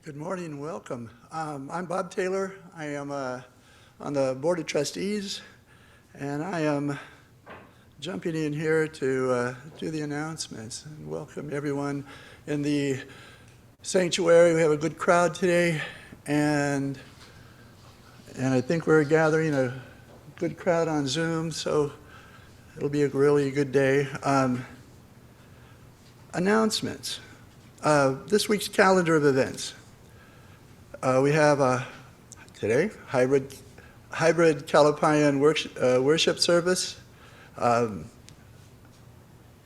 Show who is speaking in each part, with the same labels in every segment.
Speaker 1: Good morning and welcome. I'm Bob Taylor. I am on the Board of Trustees, and I am jumping in here to do the announcements and welcome everyone in the sanctuary. We have a good crowd today, and I think we're gathering a good crowd on Zoom, so it'll be a really good day. Announcements. This week's calendar of events. We have today hybrid Calapayan worship service.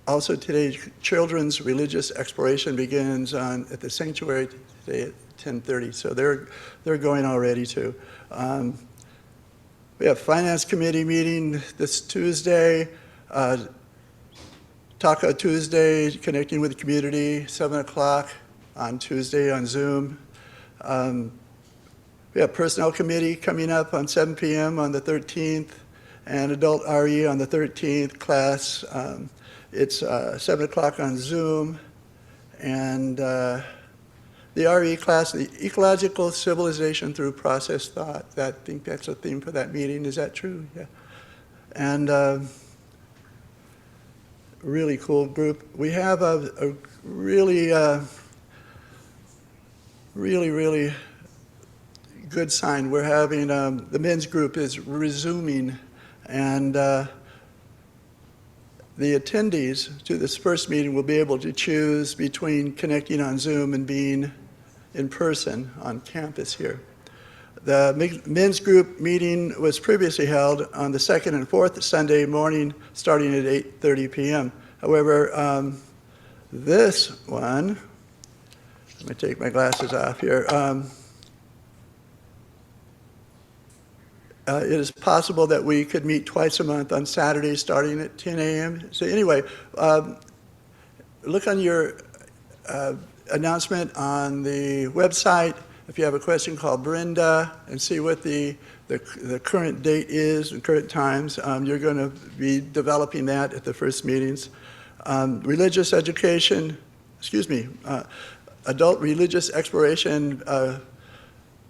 Speaker 1: Also today, children's religious exploration begins at the sanctuary today at 10:30. So they're going already too. We have Finance Committee meeting this Tuesday. Taco Tuesday, connecting with the community, 7 o'clock on Tuesday on Zoom. We have Personnel Committee coming up on 7 p.m. on the 13th, and Adult RE on the 13th class. It's 7 o'clock on Zoom, and the RE class, the Ecological Civilization Through Process Thought. I think that's a theme for that meeting. Is that true? Yeah. And really cool group. We have a really good sign. We're having, the men's group is resuming, and the attendees to this first meeting will be able to choose between connecting on Zoom and being in person on campus here. The men's group meeting was previously held on the second and fourth Sunday morning, starting at 8:30 p.m. However, this one, let me take my glasses off here. It is possible that we could meet twice a month on Saturdays starting at 10 a.m. So anyway, look on your announcement on the website. If you have a question, call Brenda and see what the current date is and current times. You're going to be developing that at the first meetings. Religious education, adult religious exploration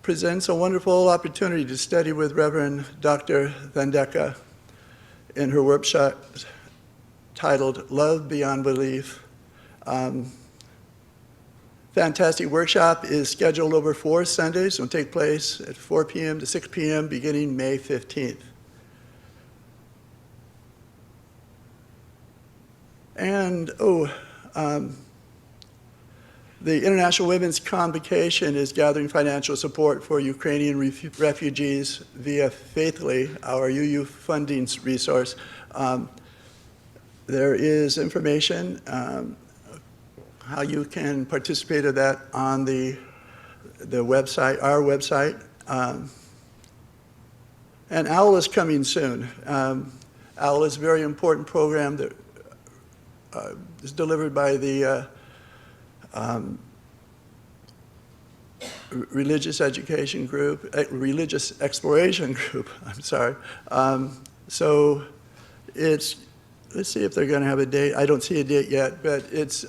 Speaker 1: presents a wonderful opportunity to study with Reverend Dr. Vandeka in her workshop titled Love Beyond Belief. Fantastic workshop is scheduled over 4 Sundays and will take place at 4 p.m. to 6 p.m. beginning May 15th. And, the International Women's Convocation is gathering financial support for Ukrainian refugees via Faithfully, our UU funding resource. There is information how you can participate in that on the website, our website. And OWL is coming soon. OWL is a very important program that is delivered by the religious education group, religious exploration group, I'm sorry. So it's, let's see if they're going to have a date. I don't see a date yet, but it's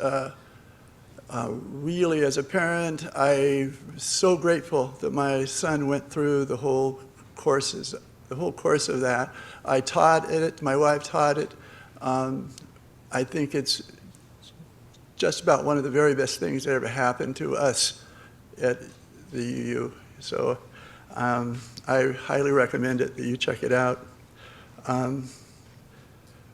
Speaker 1: really, as a parent, I'm so grateful that my son went through the whole course of that. I taught it, my wife taught it. I think it's just about one of the very best things that ever happened to us at the UU. So I highly recommend it, that you check it out.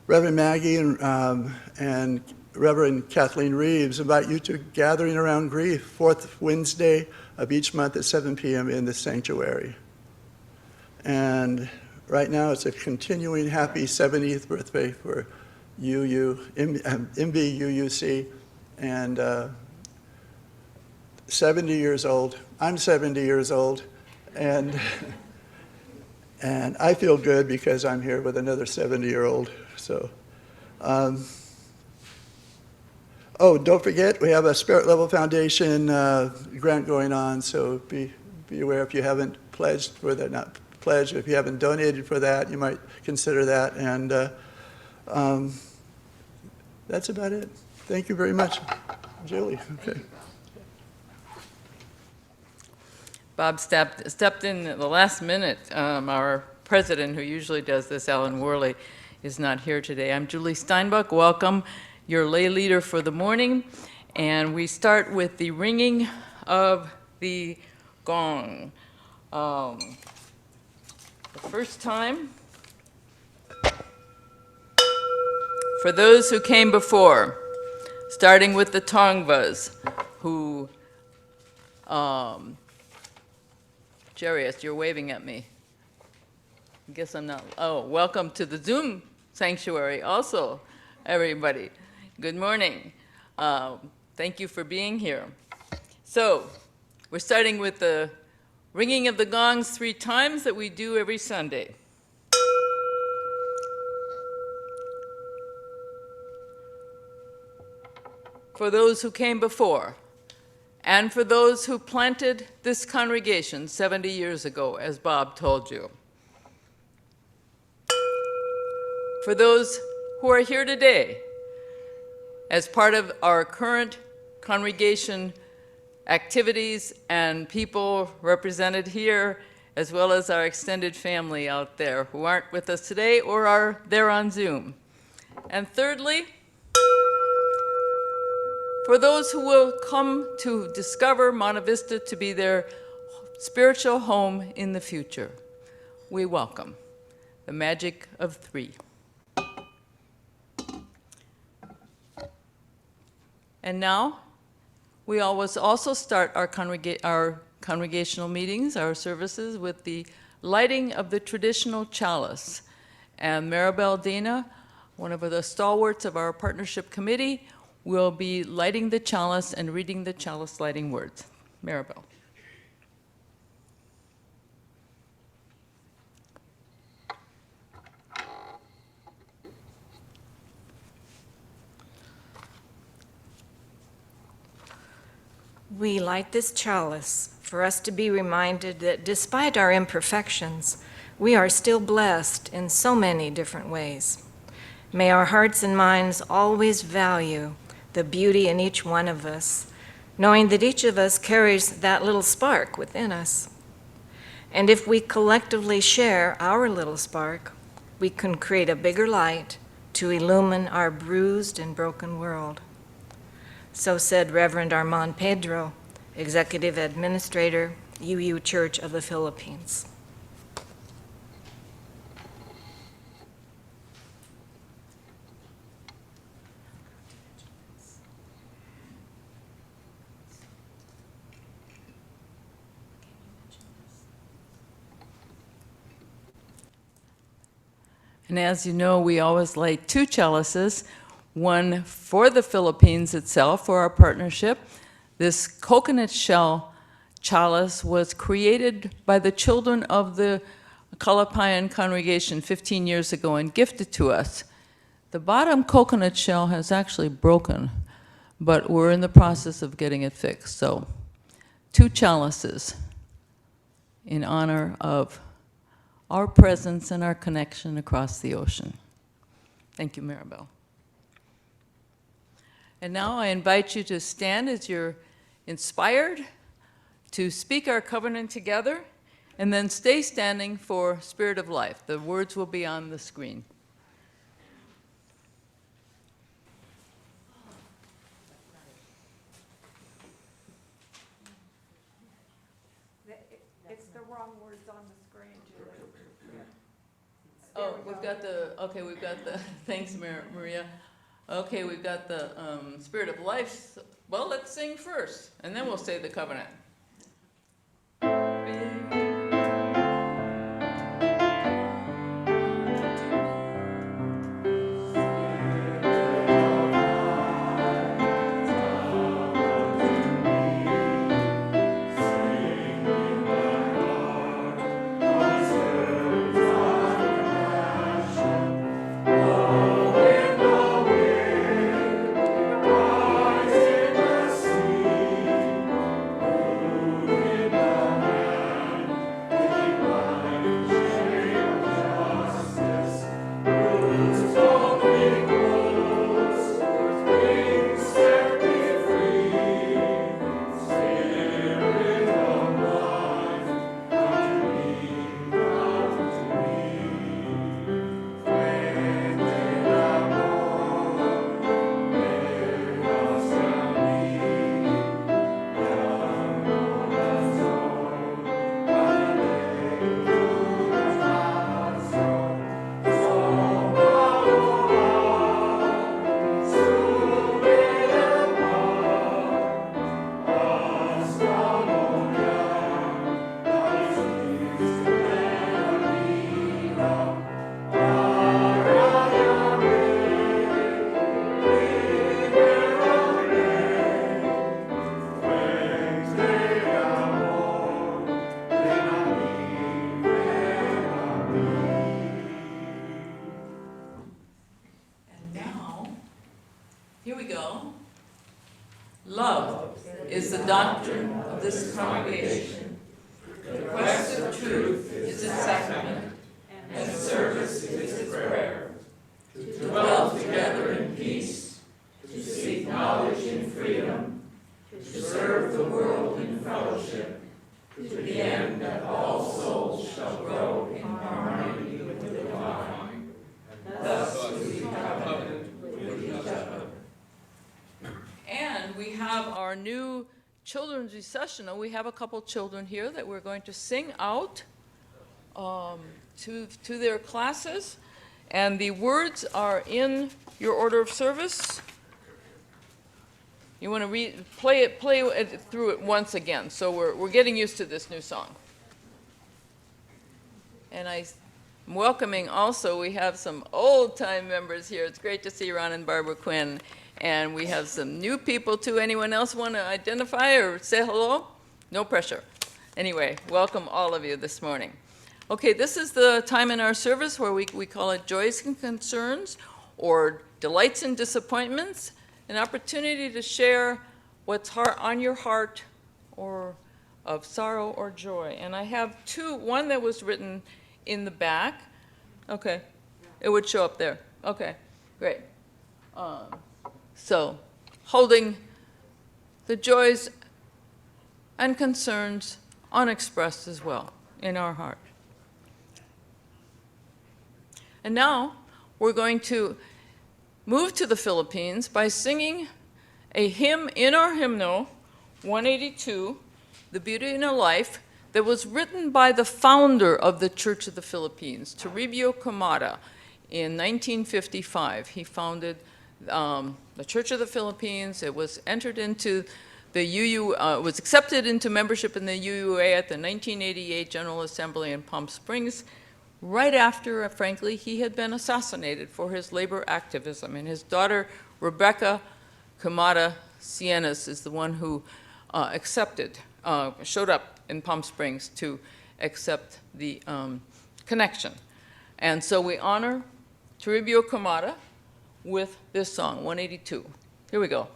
Speaker 1: Reverend Maggie and Reverend Kathleen Reeves invite you to Gathering Around Grief, 4th Wednesday of each month at 7 p.m. in the sanctuary. And right now it's a continuing happy 70th birthday for MVUUC, and 70 years old. I'm 70 years old, and I feel good because I'm here with another 70-year-old. So, don't forget, we have a Spirit Level Foundation grant going on, so be aware if you haven't pledged for that, not pledged, if you haven't donated for that, you might consider that, and that's about it. Thank you very much. Julie, okay.
Speaker 2: Bob stepped in at the last minute. Our president, who usually does this, Alan Worley, is not here today. I'm Julie Steinbuck. Welcome, your lay leader for the morning. And we start with the ringing of the gong. The first time, for those who came before, starting with the Tongvas, who Jarius, you're waving at me. I guess I'm not. Oh, welcome to the Zoom sanctuary also, everybody. Good morning. Thank you for being here. So, we're starting with the ringing of the gongs 3 times that we do every Sunday. For those who came before, and for those who planted this congregation 70 years ago, as Bob told you. For those who are here today, as part of our current congregation activities and people represented here, as well as our extended family out there who aren't with us today or are there on Zoom. And thirdly, for those who will come to discover Monte Vista to be their spiritual home in the future, we welcome the magic of 3. And now, we always also start our congregational meetings, our services, with the lighting of the traditional chalice. And Maribel Dana, one of the stalwarts of our partnership committee, will be lighting the chalice and reading the chalice lighting words. Maribel.
Speaker 3: We light this chalice for us to be reminded that despite our imperfections, we are still blessed in so many different ways. May our hearts and minds always value the beauty in each one of us, knowing that each of us carries that little spark within us. And if we collectively share our little spark, we can create a bigger light to illumine our bruised and broken world. So said Reverend Armand Pedro, Executive Administrator, UU Church of the Philippines.
Speaker 2: And as you know, we always light 2 chalices, one for the Philippines itself, for our partnership. This coconut shell chalice was created by the children of the Calapayan congregation 15 years ago and gifted to us. The bottom coconut shell has actually broken, but we're in the process of getting it fixed. So 2 chalices in honor of our presence and our connection across the ocean. Thank you, Maribel. And now I invite you to stand as you're inspired to speak our covenant together, and then stay standing for Spirit of Life. The words will be on the screen.
Speaker 4: It's the wrong words on the screen, Julie.
Speaker 2: Oh, we've got the, thanks, Maria. Okay, we've got the Spirit of Life. Well, let's sing first, and then we'll say the covenant. Here we go. Love is the doctrine of this congregation. The quest of truth is its sacrament, and service is its prayer. To dwell together in peace, to seek knowledge in freedom, to serve the world in fellowship, to the end that all souls shall grow in harmony with the divine. Thus we covenant with each other. And we have our new children's recessional. We have a couple children here that we're going to sing out to their classes. And the words are in your order of service. You want to play it through it once again. So we're getting used to this new song. And I'm welcoming also, we have some old-time members here. It's great to see Ron and Barbara Quinn. And we have some new people too. Anyone else want to identify or say hello? No pressure. Anyway, welcome all of you this morning. Okay, this is the time in our service where we call it Joys and Concerns, or Delights and Disappointments, an opportunity to share what's on your heart, or of sorrow or joy. And I have one that was written in the back. Okay, it would show up there. Okay, great. So, holding the joys and concerns unexpressed as well in our heart. And now we're going to move to the Philippines by singing a hymn in our hymnal, 182, The Beauty in a Life, that was written by the founder of the Church of the Philippines, Toribio Camara, in 1955. He founded the Church of the Philippines. It was entered into the was accepted into membership in the UUA at the 1988 General Assembly in Palm Springs, right after, frankly, he had been assassinated for his labor activism. And his daughter, Rebecca Camara Sienas, is the one who showed up in Palm Springs to accept the connection. And so we honor Toribio Camara with this song, 182. Here we go.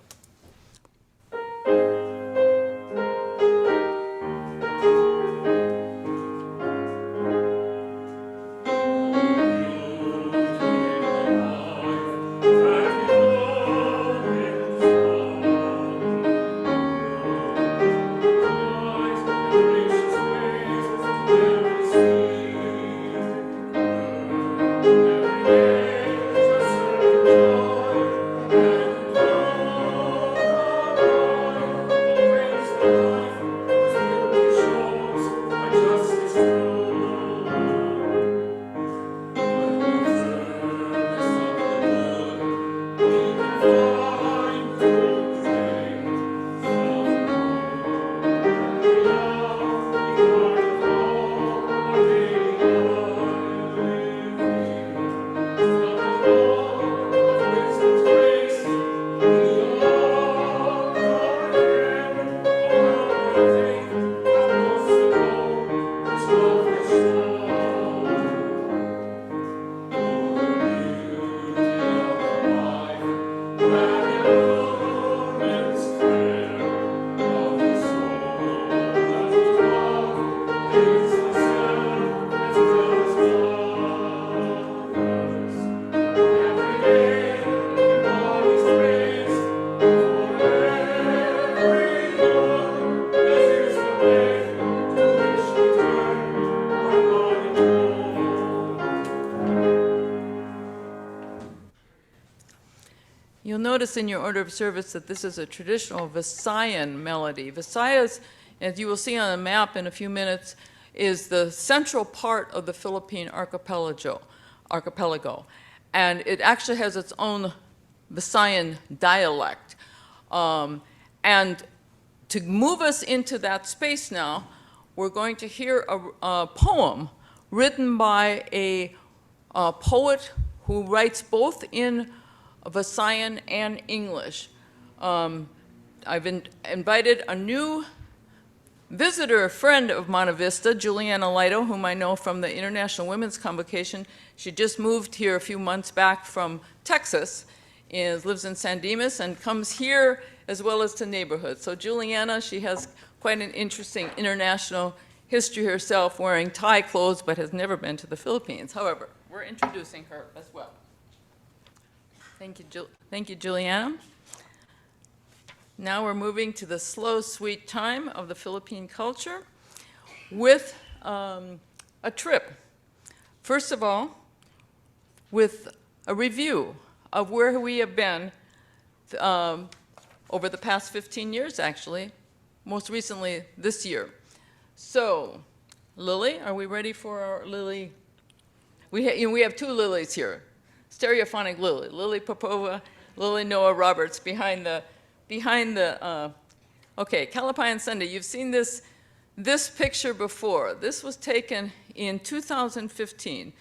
Speaker 2: You'll notice in your order of service that this is a traditional Visayan melody. Visayas, as you will see on the map in a few minutes, is the central part of the Philippine archipelago. And it actually has its own Visayan dialect. And to move us into that space now, we're going to hear a poem written by a poet who writes both in Visayan and English. I've invited a new visitor, a friend of Monte Vista, Juliana Lido, whom I know from the International Women's Convocation. She just moved here a few months back from Texas lives in San Dimas and comes here as well as to neighborhoods. So Juliana, she has quite an interesting international history herself, wearing Thai clothes, but has never been to the Philippines. However, we're introducing her as well. Thank you, Juliana. Now we're moving to the slow, sweet time of the Philippine culture with a trip. First of all, with a review of where we have been over the past 15 years, actually, most recently this year. So, Lily, are we ready for our Lily? We have two Lilies here, stereophonic Lily, Lily Popova, Lily Noah Roberts behind the okay, Calapayan Sunday. You've seen this picture before. This was taken in 2015.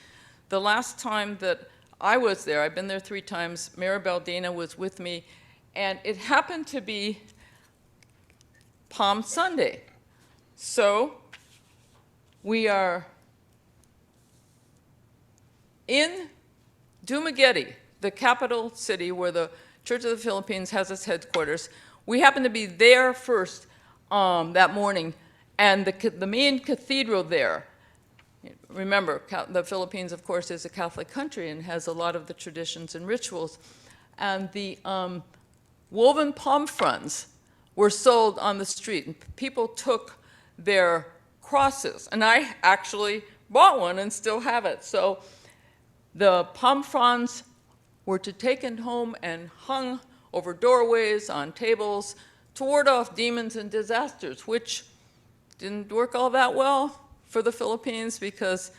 Speaker 2: The last time that I was there, I've been there 3 times, Maribel Dana was with me, and it happened to be Palm Sunday. So we are in Dumaguete, the capital city where the Church of the Philippines has its headquarters. We happened to be there first that morning, and the main cathedral there, remember, the Philippines, of course, is a Catholic country and has a lot of the traditions and rituals, and the woven palm fronds were sold on the street, and people took their crosses, and I actually bought one and still have it. So the palm fronds were taken home and hung over doorways, on tables, to ward off demons and disasters, which didn't work all that well for the Philippines because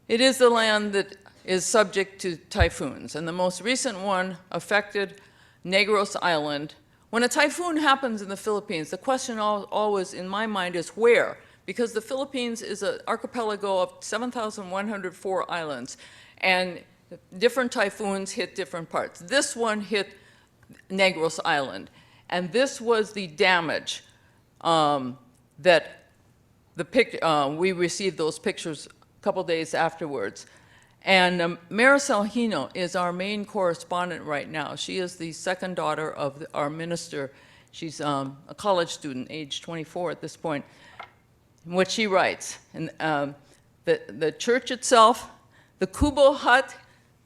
Speaker 2: it is the land that is subject to typhoons, and the most recent one affected Negros Island. When a typhoon happens in the Philippines, the question always in my mind is where? Because the Philippines is an archipelago of 7,104 islands, and different typhoons hit different parts. This one hit Negros Island, and this was the damage that we received those pictures a couple days afterwards. And Maricel Hino is our main correspondent right now. She is the second daughter of our minister. She's a college student, age 24 at this point. And what she writes, and the church itself, the Kubo hut,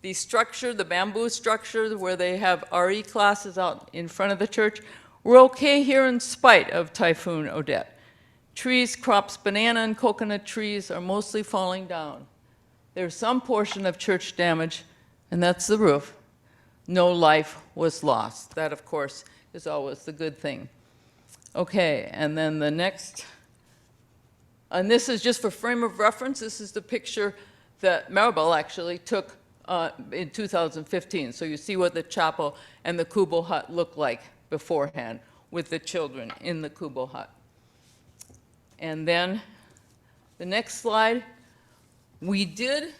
Speaker 2: the structure, the bamboo structure where they have RE classes out in front of the church, we're okay here in spite of Typhoon Odette. Trees, crops, banana and coconut trees are mostly falling down. There's some portion of church damage, and that's the roof. No life was lost. That, of course, is always the good thing. Okay, and then the next, and this is just for frame of reference. This is the picture that Maribel actually took in 2015. So you see what the chapel and the Kubo hut looked like beforehand with the children in the Kubo hut. And then the next slide. We did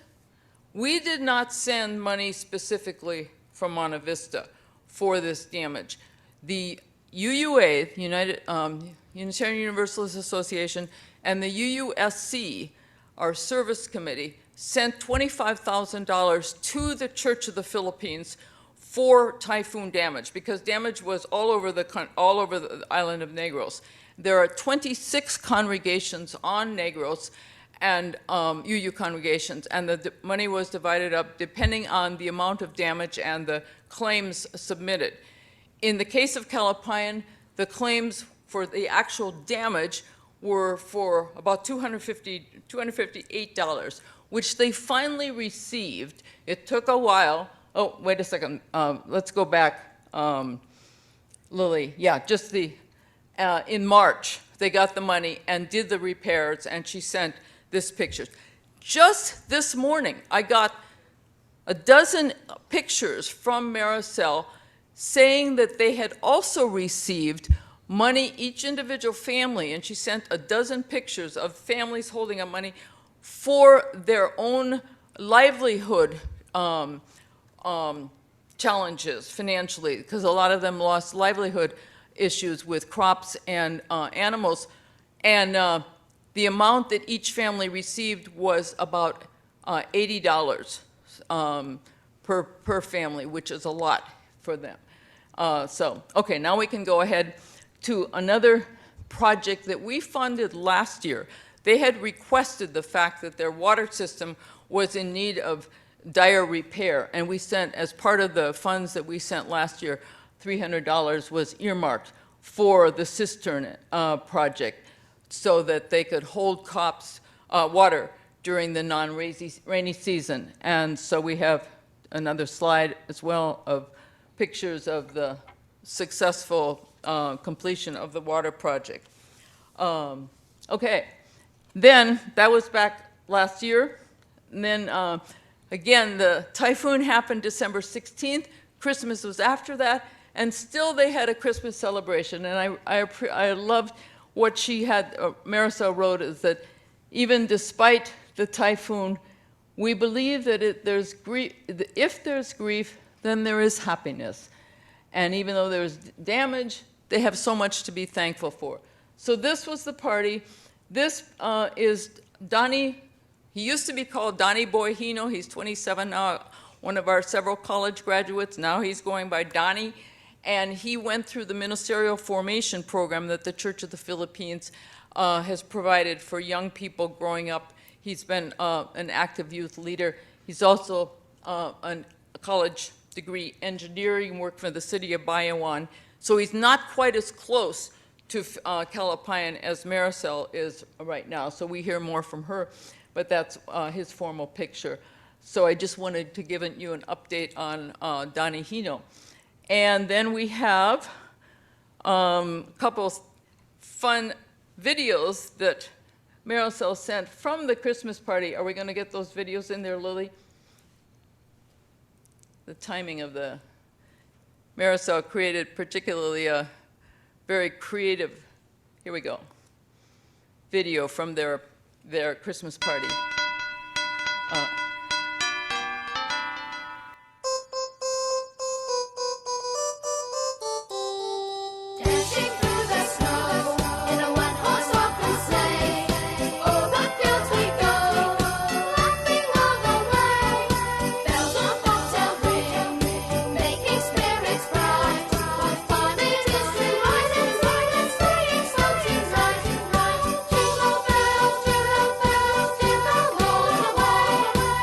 Speaker 2: not send money specifically from Monte Vista for this damage. The UUA, Unitarian Universalist Association, and the UUSC, our service committee, sent $25,000 to the Church of the Philippines for typhoon damage, because damage was all over the island of Negros. There are 26 congregations on Negros, and UU congregations, and the money was divided up depending on the amount of damage and the claims submitted. In the case of Calapayan, the claims for the actual damage were for about $258, which they finally received. It took a while. Oh, wait a second. Let's go back, Lily. Yeah, just in March, they got the money and did the repairs, and she sent this picture. Just this morning, I got a dozen pictures from Maricel saying that they had also received money, each individual family, and she sent a dozen pictures of families holding up money for their own livelihood challenges financially, because a lot of them lost livelihood issues with crops and animals. And the amount that each family received was about $80 per family, which is a lot for them. Okay, now we can go ahead to another project that we funded last year. They had requested the fact that their water system was in need of dire repair, and we sent, as part of the funds that we sent last year, $300 was earmarked for the cistern project so that they could hold water during the non-rainy season. And so we have another slide as well of pictures of the successful completion of the water project. Okay, then that was back last year. And then again, the typhoon happened December 16th. Christmas was after that, and still they had a Christmas celebration. And I loved what she had, Marisol wrote, is that even despite the typhoon, we believe that if there's grief, then there is happiness. And even though there's damage, they have so much to be thankful for. So this was the party. This is Donnie. He used to be called Donnie Boy Hino. He's 27 now, one of our several college graduates. Now he's going by Donnie. And he went through the ministerial formation program that the Church of the Philippines has provided for young people growing up. He's been an active youth leader. He's also a college degree engineering, worked for the city of Bayawan. So he's not quite as close to Calapayan as Marisol is right now. So we hear more from her, but that's his formal picture. So I just wanted to give you an update on Donnie Hino. And then we have a couple fun videos that Marisol sent from the Christmas party. Are we going to get those videos in there, Lily? The timing of the Marisol created particularly a very creative, here we go, video from their Christmas party.
Speaker 5: Dashing through the snow in a one-horse open sleigh, over fields we go, laughing all the way. Bells on bobtail ring, making spirits bright. What fun it is to ride and ride and sleighing slow tonight. Jingle bells, jingle all the way.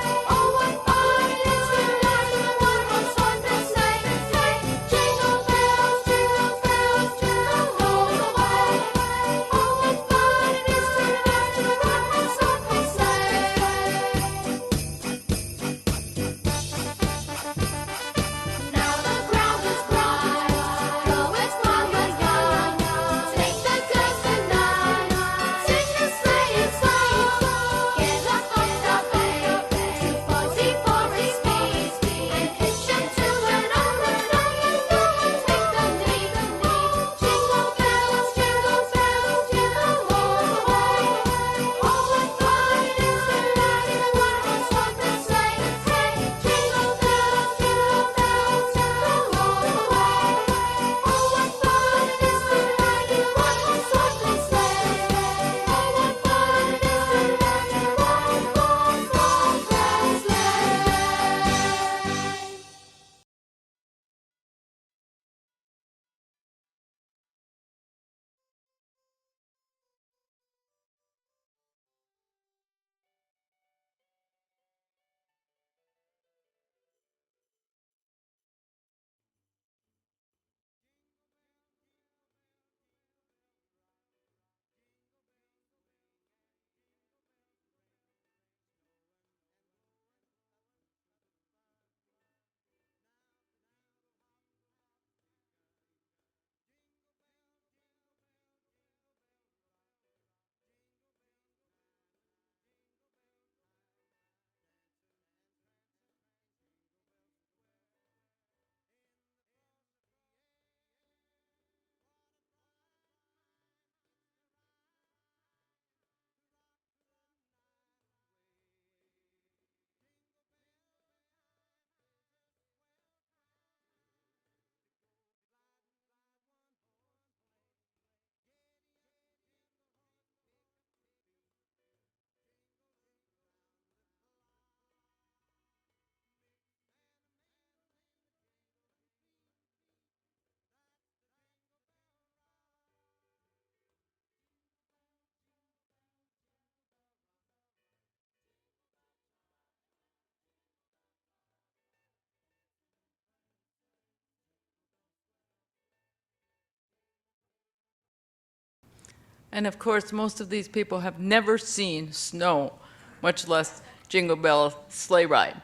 Speaker 2: And of course, most of these people have never seen snow, much less Jingle Bell sleigh ride.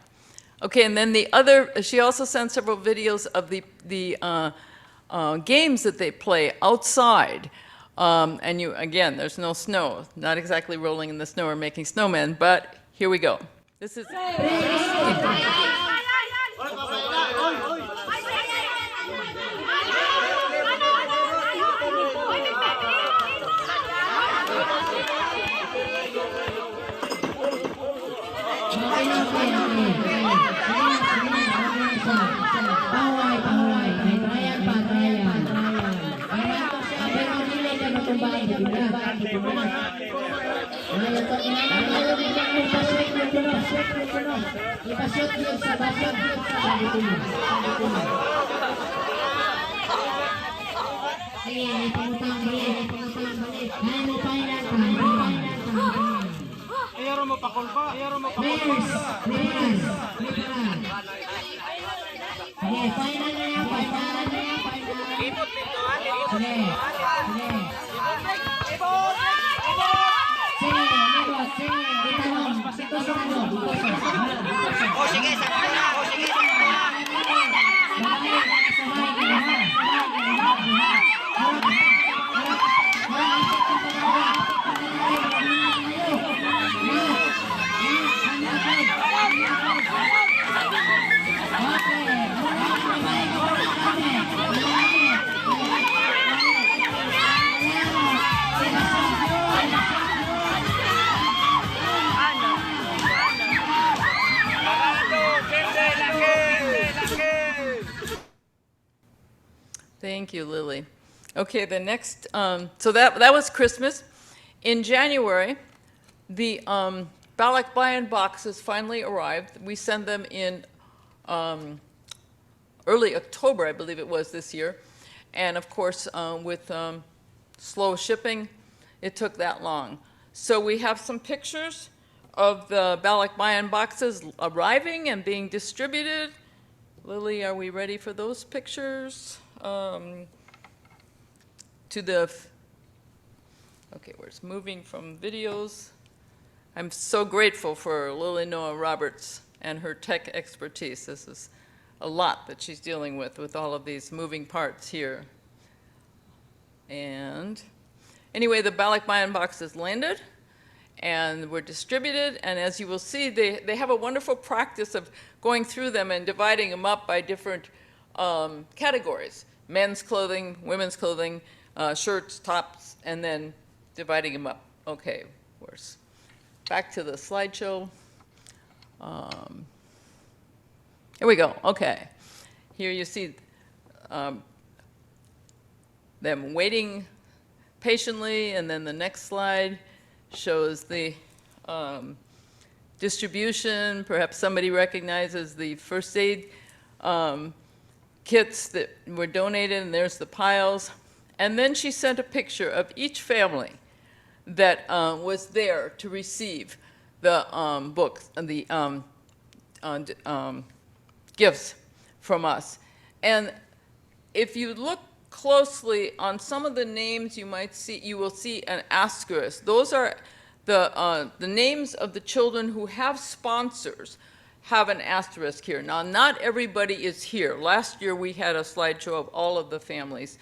Speaker 2: Okay, and then the other, she also sent several videos of the games that they play outside. And you, again, there's no snow, not exactly rolling in the snow or making snowmen, but here we go. This is. Thank you, Lily. Okay, the next, so that was Christmas. In January, the Calapayan boxes finally arrived. We send them in early October, I believe it was this year. And of course, with slow shipping, it took that long. So we have some pictures of the Calapayan boxes arriving and being distributed. Lily, are we ready for those pictures? Okay, we're moving from videos. I'm so grateful for Lily Noah Roberts and her tech expertise. This is a lot that she's dealing with all of these moving parts here. And anyway, the Calapayan boxes landed and were distributed, and as you will see, they have a wonderful practice of going through them and dividing them up by different categories: men's clothing, women's clothing, shirts, tops, and then dividing them up. Okay, back to the slideshow. Here we go. Okay, here you see them waiting patiently, and then the next slide shows the distribution. Perhaps somebody recognizes the first aid kits that were donated, and there's the piles. And then she sent a picture of each family that was there to receive the books and the gifts from us. And if you look closely on some of the names, you will see an asterisk. Those are the names of the children who have sponsors have an asterisk here. Now, not everybody is here. Last year we had a slideshow of all of the families.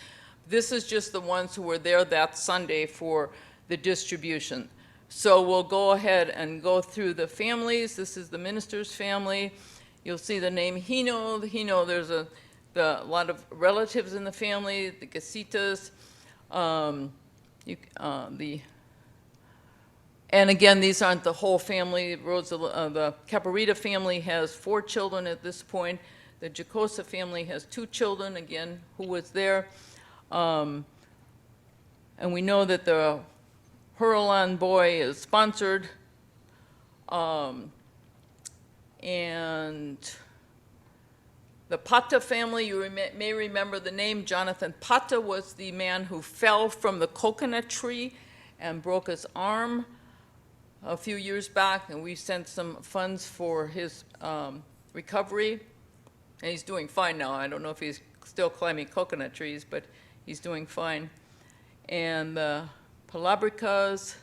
Speaker 2: This is just the ones who were there that Sunday for the distribution. So we'll go ahead and go through the families. This is the minister's family. You'll see the name Hino. There's a lot of relatives in the family, the Gasitas, and again, these aren't the whole family. The Caparita family has 4 children at this point. The Jacosa family has 2 children, again, who was there. And we know that the Hurlan boy is sponsored. And the Pata family, you may remember the name. Jonathan Pata was the man who fell from the coconut tree and broke his arm a few years back, and we sent some funds for his recovery. And he's doing fine now. I don't know if he's still climbing coconut trees, but he's doing fine. And the palabricas.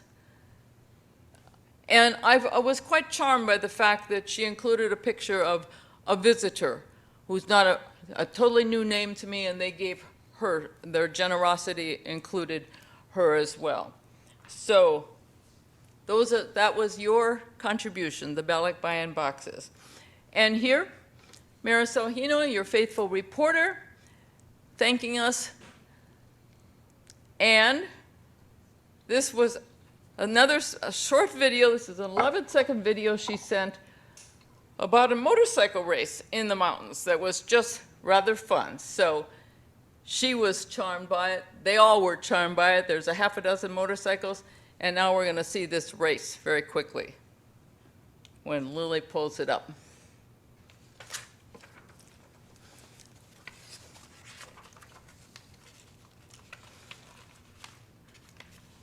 Speaker 2: And I was quite charmed by the fact that she included a picture of a visitor who's not a totally new name to me, and they gave her, their generosity included her as well. So that was your contribution, the Calapayan boxes. And here, Marisol Hino, your faithful reporter, thanking us. And this was a short video. This is an 11-second video she sent about a motorcycle race in the mountains that was just rather fun. So she was charmed by it. They all were charmed by it. There's a half a dozen motorcycles, and now we're going to see this race very quickly when Lily pulls it up.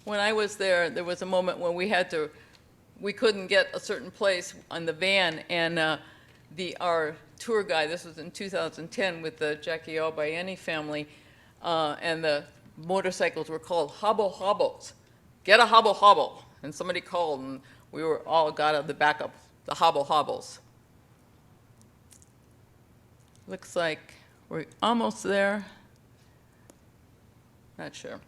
Speaker 2: When I was there, there was a moment when we couldn't get a certain place on the van, and our tour guide, this was in 2010 with the Jackie Albayani family, and the motorcycles were called hobble hobbles. Get a hobble hobble. And somebody called, and we all got out the back of the hobble hobbles. Looks like we're almost there. Not sure.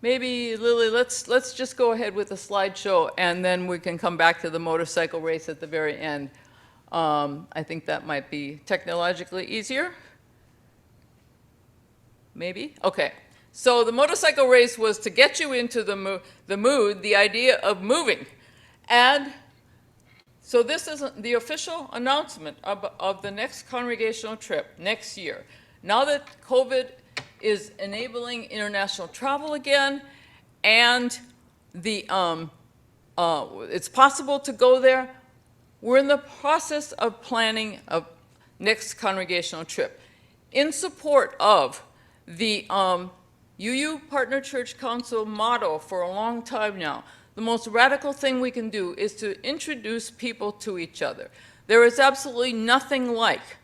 Speaker 2: Maybe, Lily, let's just go ahead with the slideshow, and then we can come back to the motorcycle race at the very end. I think that might be technologically easier. Maybe? Okay. So the motorcycle race was to get you into the mood, the idea of moving. And so this is the official announcement of the next congregational trip next year. Now that COVID is enabling international travel again, and it's possible to go there. We're in the process of planning a next congregational trip in support of the UU Partner Church Council motto for a long time now. The most radical thing we can do is to introduce people to each other. There is absolutely nothing like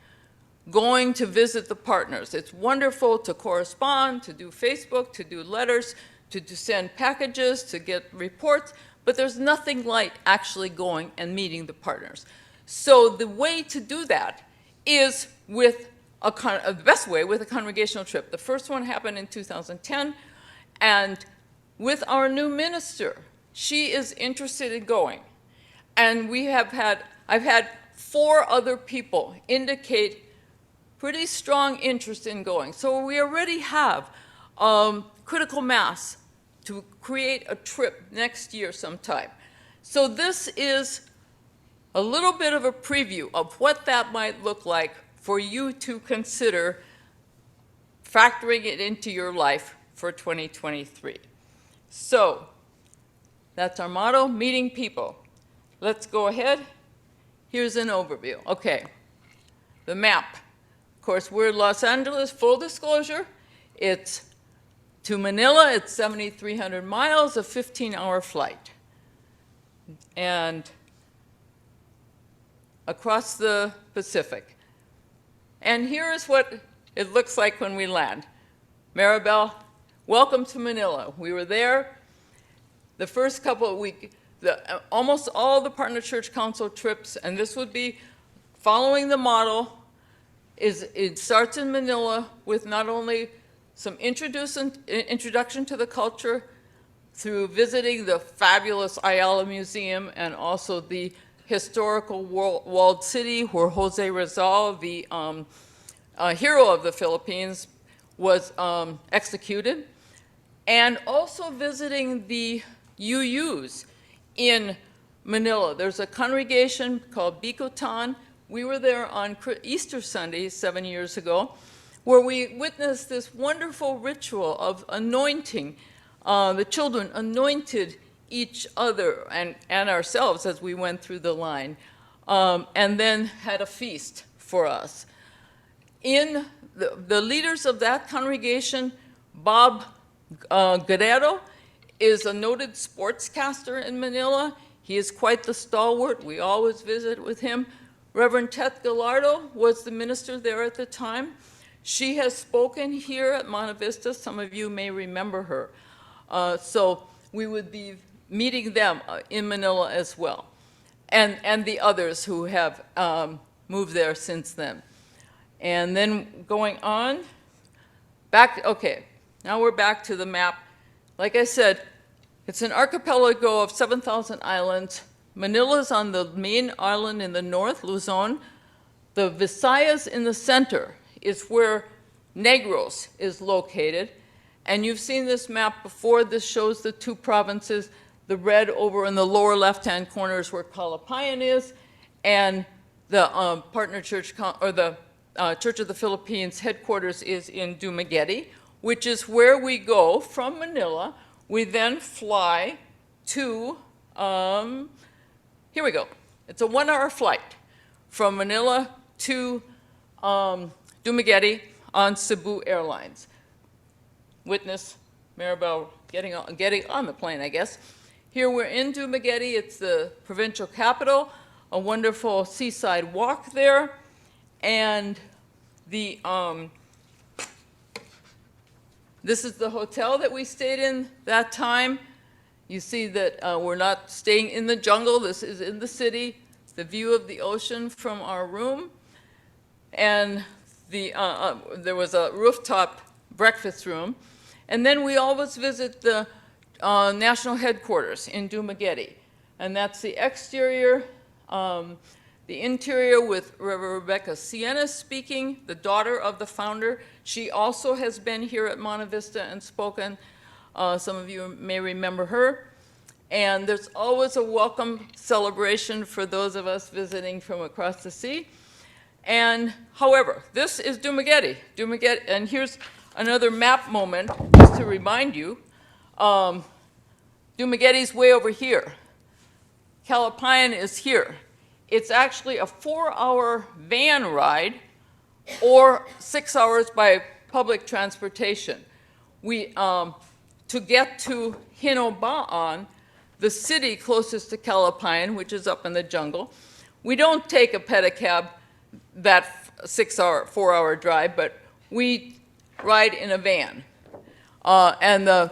Speaker 2: going to visit the partners. It's wonderful to correspond, to do Facebook, to do letters, to send packages, to get reports, but there's nothing like actually going and meeting the partners. So the way to do that is with the best way with a congregational trip. The first one happened in 2010, and with our new minister, she is interested in going. And I've had 4 other people indicate pretty strong interest in going. So we already have critical mass to create a trip next year sometime. So this is a little bit of a preview of what that might look like for you to consider factoring it into your life for 2023. So that's our motto, meeting people. Let's go ahead. Here's an overview. Okay, the map. Of course, we're in Los Angeles, full disclosure. It's to Manila, it's 7,300 miles, a 15-hour flight. And across the Pacific. And here is what it looks like when we land. Maribel, welcome to Manila. We were there the first couple of weeks, almost all the Partner Church Council trips, and this would be following the model. It starts in Manila with not only some introduction to the culture through visiting the fabulous Ayala Museum and also the historical walled city where Jose Rizal, the hero of the Philippines, was executed, and also visiting the UUs in Manila. There's a congregation called Bikutan. We were there on Easter Sunday 7 years ago, where we witnessed this wonderful ritual of anointing. The children anointed each other and ourselves as we went through the line, and then had a feast for us. In the leaders of that congregation, Bob Guerrero is a noted sportscaster in Manila. He is quite the stalwart. We always visit with him. Reverend Ted Gallardo was the minister there at the time. She has spoken here at Monte Vista. Some of you may remember her. So we would be meeting them in Manila as well, and the others who have moved there since then. And then going on, okay, now we're back to the map. Like I said, it's an archipelago of 7,000 islands. Manila's on the main island in the north, Luzon. The Visayas in the center is where Negros is located. And you've seen this map before. This shows the two provinces. The red over in the lower left-hand corner is where Calapayan is, and the partner church, or the Church of the Philippines headquarters is in Dumaguete, which is where we go from Manila. We then fly to, here we go. It's a 1-hour flight from Manila to Dumaguete on Cebu Airlines. Witness Maribel getting on the plane, I guess. Here we're in Dumaguete. It's the provincial capital, a wonderful seaside walk there. And the this is the hotel that we stayed in that time. You see that we're not staying in the jungle. This is in the city. The view of the ocean from our room. And there was a rooftop breakfast room. And then we always visit the national headquarters in Dumaguete. And that's the exterior. The interior with Reverend Rebecca Sienna speaking, the daughter of the founder. She also has been here at Monte Vista and spoken. Some of you may remember her. And there's always a welcome celebration for those of us visiting from across the sea. And however, this is Dumaguete. Dumaguete, and here's another map moment, just to remind you. Dumaguete's way over here. Calapayan is here. It's actually a 4-hour van ride or 6 hours by public transportation. To get to Hinobaan, the city closest to Calapayan, which is up in the jungle, we don't take a pedicab that 4-hour drive, but we ride in a van. And the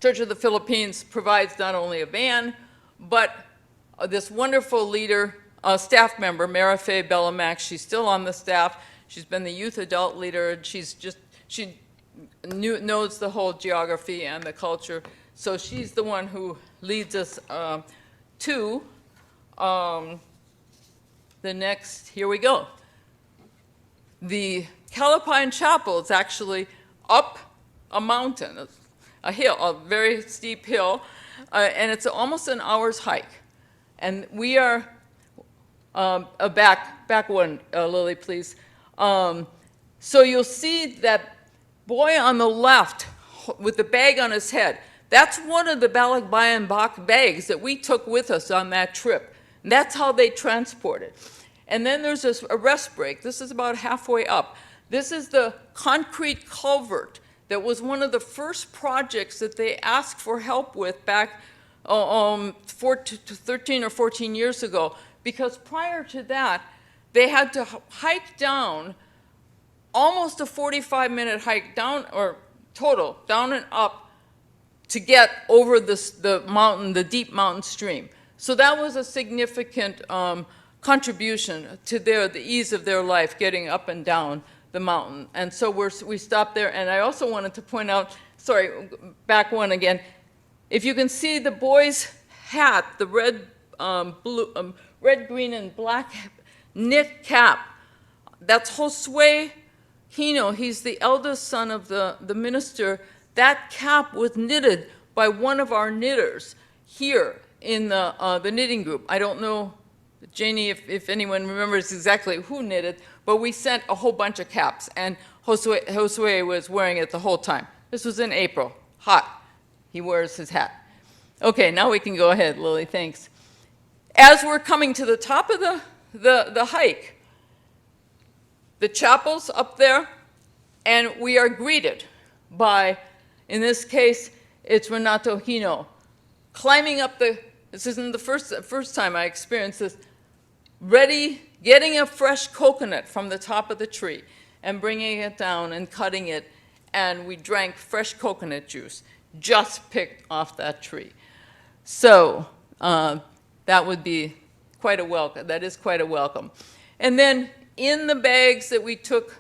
Speaker 2: Church of the Philippines provides not only a van, but this wonderful leader, staff member, Marife Bellamax. She's still on the staff. She's been the youth adult leader, and she knows the whole geography and the culture. So she's the one who leads us to the next, here we go. The Calipine Chapel is actually up a mountain, a hill, a very steep hill, and it's almost an hour's hike. And we are, back one, Lily, please. So you'll see that boy on the left with the bag on his head. That's one of the Balagbayan bags that we took with us on that trip. And that's how they transport it. And then there's a rest break. This is about halfway up. This is the concrete culvert that was one of the first projects that they asked for help with back 13 or 14 years ago. Because prior to that, they had to hike down almost a 45-minute hike down, or total, down and up, to get over the mountain, the deep mountain stream. So that was a significant contribution to the ease of their life, getting up and down the mountain. And so we stopped there. And I also wanted to point out, sorry, back one again. If you can see the boy's hat, the red, red, green, and black knit cap, that's Josue Hino. He's the eldest son of the minister. That cap was knitted by one of our knitters here in the knitting group. I don't know, Janie, if anyone remembers exactly who knitted, but we sent a whole bunch of caps, and Josue was wearing it the whole time. This was in April, hot. He wears his hat. Okay, now we can go ahead, Lily, thanks. As we're coming to the top of the hike, the chapel's up there, and we are greeted by, in this case, it's Renato Hino, climbing up this isn't the first time I experienced this, getting a fresh coconut from the top of the tree and bringing it down and cutting it, and we drank fresh coconut juice, just picked off that tree. So that would be quite a welcome. That is quite a welcome. And then in the bags that we took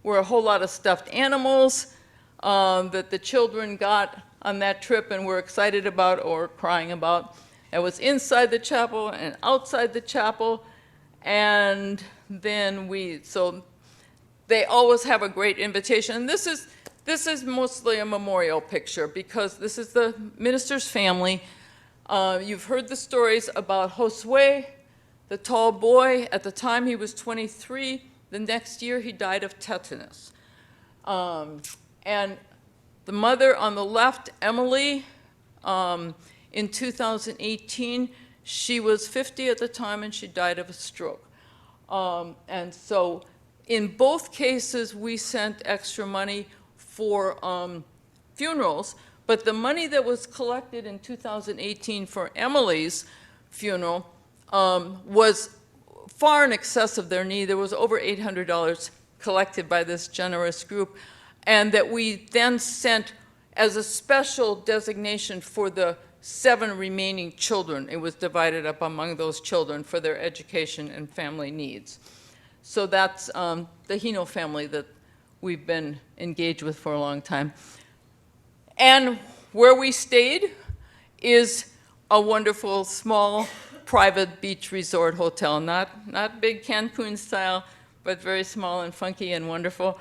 Speaker 2: were a whole lot of stuffed animals that the children got on that trip and were excited about or crying about. It was inside the chapel and outside the chapel. And then so they always have a great invitation. And this is mostly a memorial picture because this is the minister's family. You've heard the stories about Josue, the tall boy. At the time he was 23. The next year he died of tetanus. And the mother on the left, Emily, in 2018, she was 50 at the time and she died of a stroke. And so in both cases, we sent extra money for funerals, but the money that was collected in 2018 for Emily's funeral was far in excess of their need. There was over $800 collected by this generous group, and that we then sent as a special designation for the 7 remaining children. It was divided up among those children for their education and family needs. So that's the Hino family that we've been engaged with for a long time. And where we stayed is a wonderful small private beach resort hotel, not big Cancun style, but very small and funky and wonderful.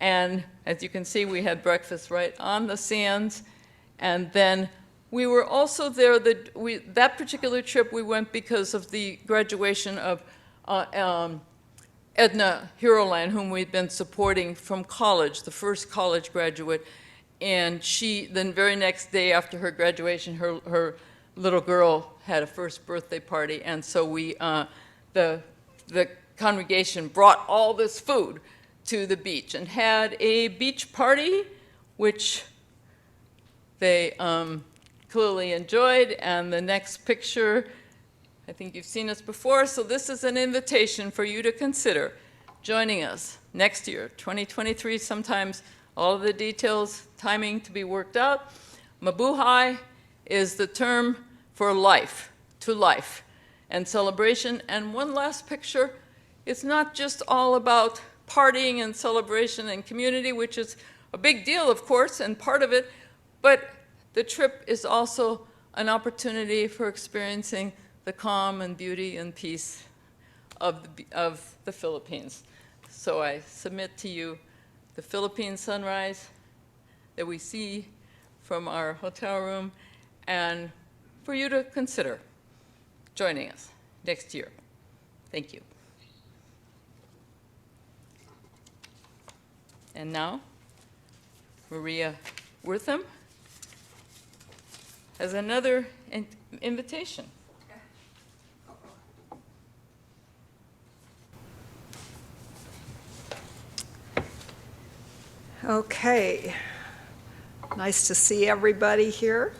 Speaker 2: And as you can see, we had breakfast right on the sands. And then we were also there, that particular trip we went because of the graduation of Edna Hiroland, whom we'd been supporting from college, the first college graduate. And she, then very next day after her graduation, her little girl had a first birthday party. And so we, the congregation brought all this food to the beach and had a beach party, which they clearly enjoyed. And the next picture, I think you've seen us before, so this is an invitation for you to consider joining us next year, 2023. Sometimes all of the details, timing to be worked out. Mabuhay is the term for life, to life, and celebration. And one last picture, it's not just all about partying and celebration and community, which is a big deal, of course, and part of it, but the trip is also an opportunity for experiencing the calm and beauty and peace of the Philippines. So I submit to you the Philippine sunrise that we see from our hotel room, and for you to consider joining us next year. Thank you. And now, Maria Wortham has another invitation.
Speaker 4: Okay, nice to see everybody here.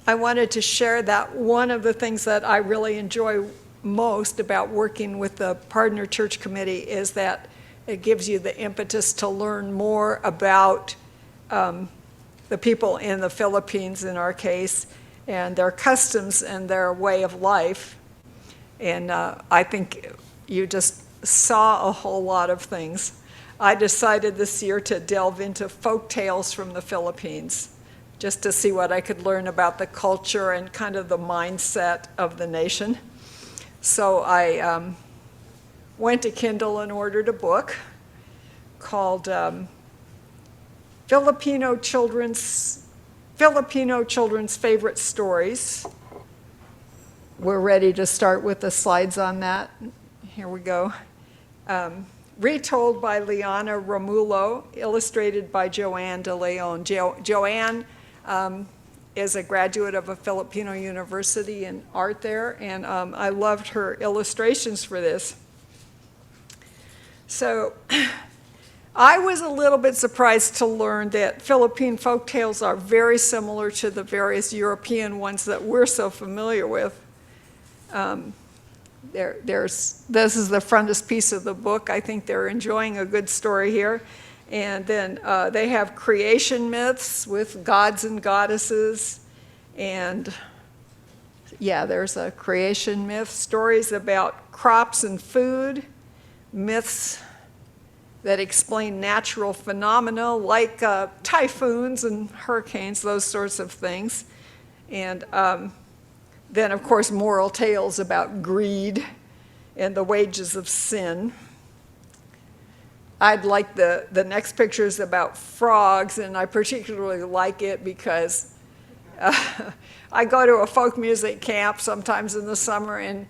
Speaker 4: I wanted to share that one of the things that I really enjoy most about working with the Partner Church Committee is that it gives you the impetus to learn more about the people in the Philippines, in our case, and their customs and their way of life. And I think you just saw a whole lot of things. I decided this year to delve into folk tales from the Philippines, just to see what I could learn about the culture and kind of the mindset of the nation. So I went to Kindle and ordered a book called Filipino Children's Favorite Stories. We're ready to start with the slides on that. Here we go. Retold by Liana Romulo, illustrated by Joanne de Leon. Joanne is a graduate of a Filipino university in art there, and I loved her illustrations for this. So I was a little bit surprised to learn that Philippine folktales are very similar to the various European ones that we're so familiar with. this is the frontispiece of the book. I think they're enjoying a good story here. And then they have creation myths with gods and goddesses. And yeah, there's a creation myth, stories about crops and food, myths that explain natural phenomena like typhoons and hurricanes, those sorts of things. And then, of course, moral tales about greed and the wages of sin. I'd like the next picture is about frogs, and I particularly like it because I go to a folk music camp sometimes in the summer, and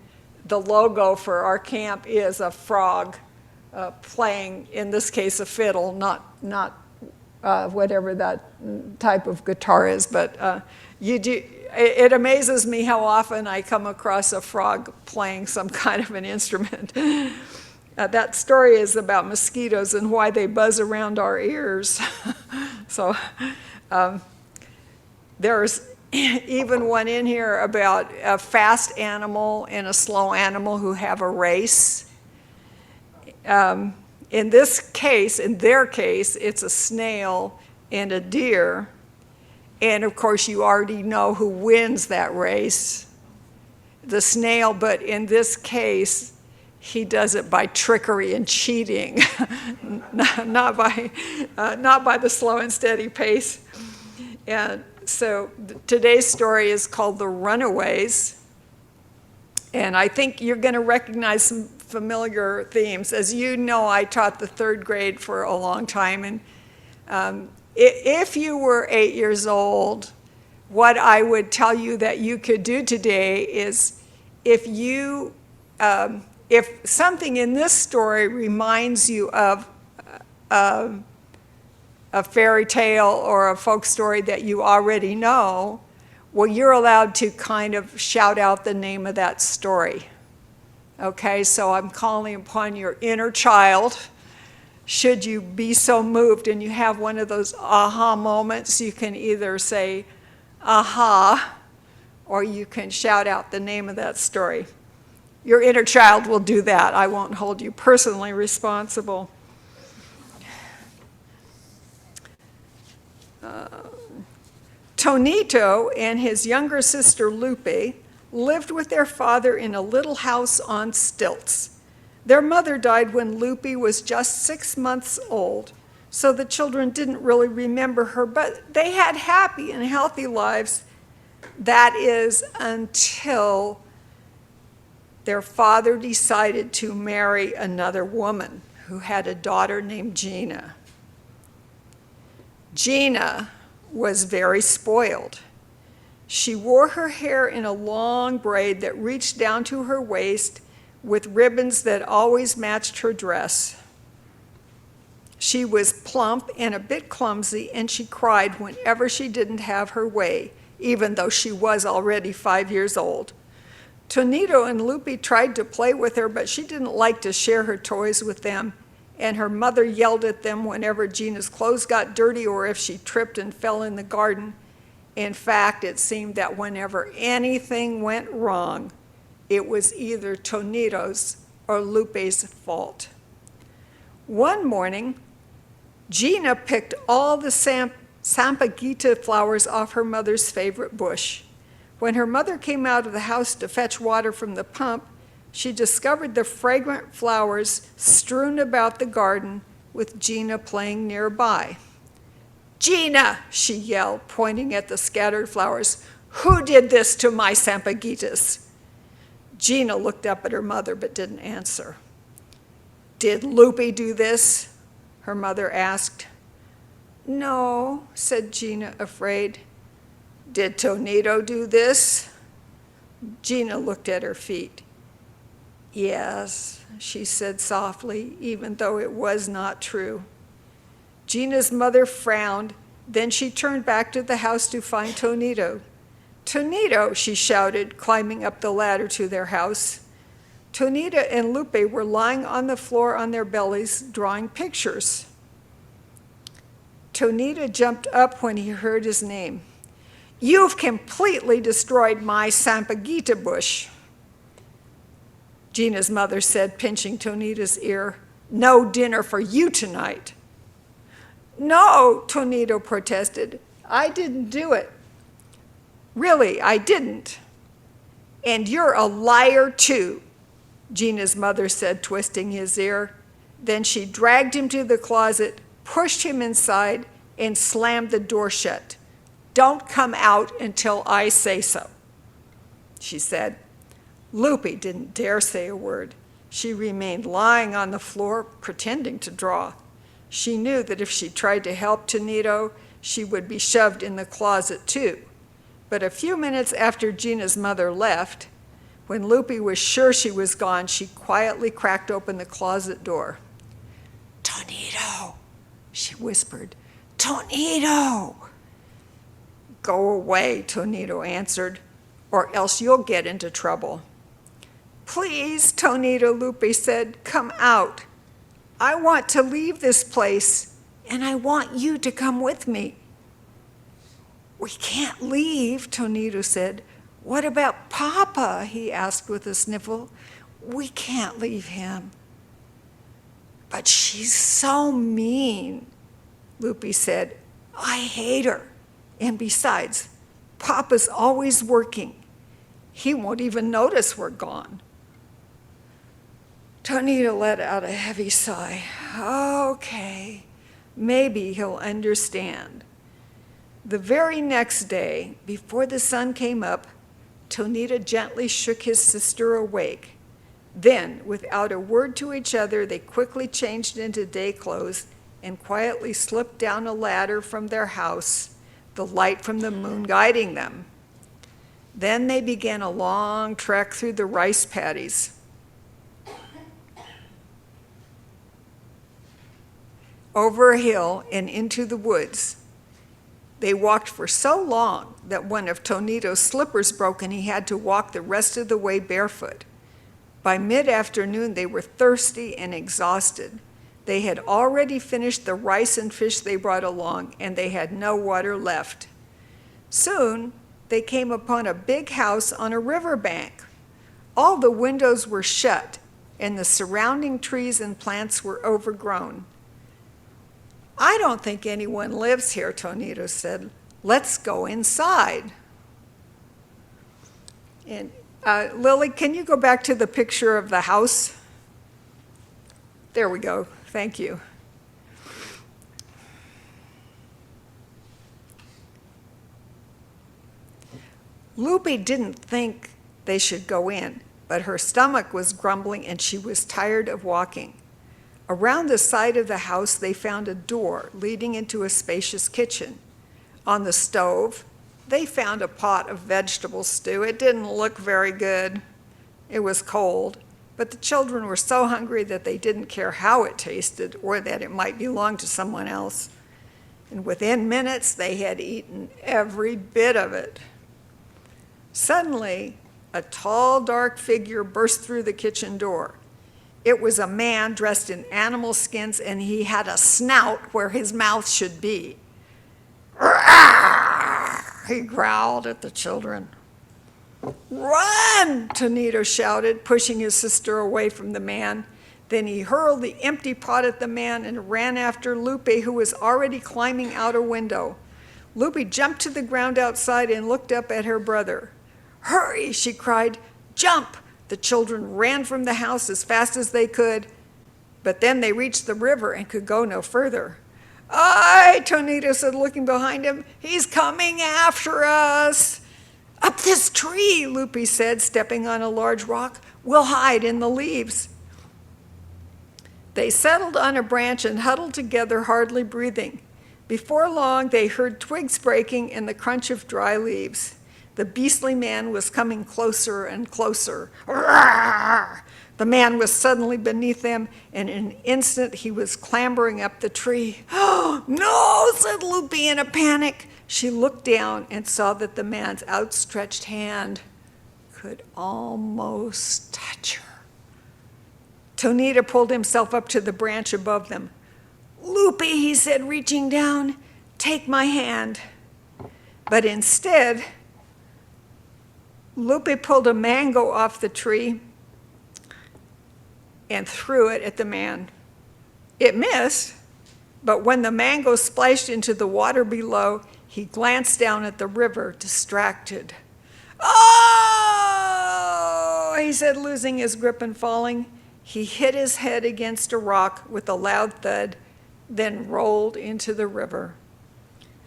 Speaker 4: the logo for our camp is a frog playing, in this case, a fiddle, not whatever that type of guitar is, but it amazes me how often I come across a frog playing some kind of an instrument. That story is about mosquitoes and why they buzz around our ears. So there's even one in here about a fast animal and a slow animal who have a race. In their case, it's a snail and a deer. And of course, you already know who wins that race, the snail, but in this case, he does it by trickery and cheating, not by the slow and steady pace. And so today's story is called The Runaways. And I think you're going to recognize some familiar themes. As you know, I taught the third grade for a long time. And if you were 8 years old, what I would tell you that you could do today is if something in this story reminds you of a fairy tale or a folk story that you already know, well, you're allowed to kind of shout out the name of that story. Okay, so I'm calling upon your inner child. Should you be so moved and you have one of those aha moments, you can either say aha, or you can shout out the name of that story. Your inner child will do that. I won't hold you personally responsible. Tonito and his younger sister Lupe lived with their father in a little house on stilts. Their mother died when Lupe was just 6 months old, so the children didn't really remember her, but they had happy and healthy lives. That is until their father decided to marry another woman who had a daughter named Gina. Gina was very spoiled. She wore her hair in a long braid that reached down to her waist with ribbons that always matched her dress. She was plump and a bit clumsy, and she cried whenever she didn't have her way, even though she was already 5 years old. Tonito and Lupe tried to play with her, but she didn't like to share her toys with them, and her mother yelled at them whenever Gina's clothes got dirty or if she tripped and fell in the garden. In fact, it seemed that whenever anything went wrong, it was either Tonito's or Lupe's fault. One morning, Gina picked all the sampaguita flowers off her mother's favorite bush. When her mother came out of the house to fetch water from the pump, she discovered the fragrant flowers strewn about the garden with Gina playing nearby. "Gina," she yelled, pointing at the scattered flowers, "who did this to my sampaguitas?" Gina looked up at her mother but didn't answer. "Did Lupe do this?" her mother asked. "No," said Gina, afraid. "Did Tonito do this?" Gina looked at her feet. "Yes," she said softly, even though it was not true. Gina's mother frowned. Then she turned back to the house to find Tonito. "Tonito," she shouted, climbing up the ladder to their house. Tonito and Lupe were lying on the floor on their bellies, drawing pictures. Tonito jumped up when he heard his name. "You've completely destroyed my sampaguita bush." Gina's mother said, pinching Tonito's ear. No dinner for you tonight. No, Tonito protested. I didn't do it. Really, I didn't. And you're a liar too, Gina's mother said, twisting his ear. Then she dragged him to the closet, pushed him inside, and slammed the door shut. Don't come out until I say so, she said. Lupe didn't dare say a word. She remained lying on the floor, pretending to draw. She knew that if she tried to help Tonito, she would be shoved in the closet too. But a few minutes after Gina's mother left, when Lupe was sure she was gone, she quietly cracked open the closet door. Tonito, she whispered. Tonito! Go away, Tonito answered, or else you'll get into trouble. Please, Tonito, Lupe said, come out. I want to leave this place, and I want you to come with me. We can't leave, Tonito said. What about Papa? He asked with a sniffle. We can't leave him. But she's so mean, Lupe said. I hate her. And besides, Papa's always working. He won't even notice we're gone. Tonito let out a heavy sigh. Okay, maybe he'll understand. The very next day, before the sun came up, Tonito gently shook his sister awake. Then, without a word to each other, they quickly changed into day clothes and quietly slipped down a ladder from their house, the light from the moon guiding them. Then they began a long trek through the rice paddies. Over a hill and into the woods. They walked for so long that one of Tonito's slippers broke and he had to walk the rest of the way barefoot. By mid-afternoon, they were thirsty and exhausted. They had already finished the rice and fish they brought along, and they had no water left. Soon, they came upon a big house on a riverbank. All the windows were shut, and the surrounding trees and plants were overgrown. I don't think anyone lives here, Tonito said. Let's go inside. And Lily, can you go back to the picture of the house? There we go. Thank you. Lupe didn't think they should go in, but her stomach was grumbling and she was tired of walking. Around the side of the house, they found a door leading into a spacious kitchen. On the stove, they found a pot of vegetable stew. It didn't look very good. It was cold, but the children were so hungry that they didn't care how it tasted or that it might belong to someone else. And within minutes, they had eaten every bit of it. Suddenly, a tall, dark figure burst through the kitchen door. It was a man dressed in animal skins, and he had a snout where his mouth should be. He growled at the children. Run, Tonito shouted, pushing his sister away from the man. Then he hurled the empty pot at the man and ran after Lupe, who was already climbing out a window. Lupe jumped to the ground outside and looked up at her brother. Hurry, she cried, jump! The children ran from the house as fast as they could, but then they reached the river and could go no further. Aye, Tonito said, looking behind him. He's coming after us. Up this tree, Lupe said, stepping on a large rock. We'll hide in the leaves. They settled on a branch and huddled together, hardly breathing. Before long, they heard twigs breaking and the crunch of dry leaves. The beastly man was coming closer and closer. Roar! The man was suddenly beneath them, and in an instant he was clambering up the tree. Oh, no, said Lupe in a panic. She looked down and saw that the man's outstretched hand could almost touch her. Tonito pulled himself up to the branch above them. Lupe, he said, reaching down, take my hand. But instead, Lupe pulled a mango off the tree and threw it at the man. It missed, but when the mango splashed into the water below, he glanced down at the river, distracted. "Oh!" he said, losing his grip and falling. He hit his head against a rock with a loud thud, then rolled into the river.